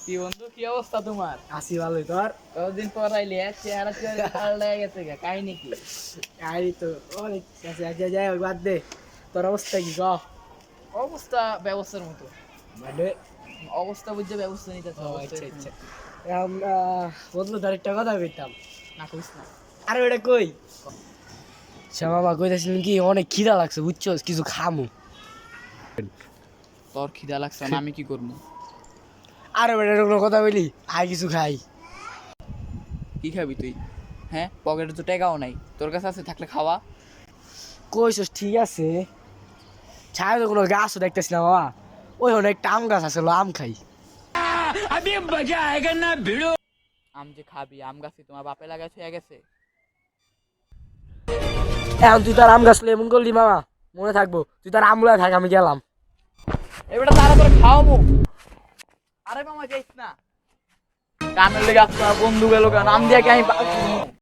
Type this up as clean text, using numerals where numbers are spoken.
কি বন্ধু, কি অবস্থা তোমার? আসি ভালোই তোর। কতদিন পর আইলি, চেহারা চেহারা পাল্টায় গেছে গা, কাহিনী কি? এই তো অনেক আছে, আগে যাই ওই বাদ দে। তোর অবস্থা কি ক? অবস্থা ব্যবস্থার মতো। মানে অবস্থা বুঝে ব্যবস্থা নিতেছে, ও অবস্থা আচ্ছা এরকম। আচ্ছা। এখন বন্ধু তোর একটা কথা কইতাম। না কইস না। আরে ওটা কই? শ্যামা কইতাছিলেন কি অনেক খিদা লাগছে বুঝছস, কিছু খামু। তোর খিদা লাগছে না, আমি কি করবো? আরে ওটা এরকম কথা বলি, আয় কিছু খাই। কি খাবি তুই? হ্যাঁ, পকেটে তো টাকাও নাই, তোর কাছে আছে থাকলে খাওয়া। কইছস ঠিক আছে, ছায়া তো কোনো গাছও দেখতেছি না বাবা। ওই অনেক আম গাছ আছে, লো আম খাই। আম যে খাবি, আম গাছে তোমার বাপে লাগাইছে হয়ে গেছে। এখন তুই তার আম গাছ এমন করলি মামা, মনে থাকবো। তুই তার আমলা থাক, আমি গেলাম। এবারে তারা করে খাওয়াবো। আরে মামা যাইস না, কানের লেগে আসতো না, বন্ধু গেল কেন, আম দিয়ে কি আমি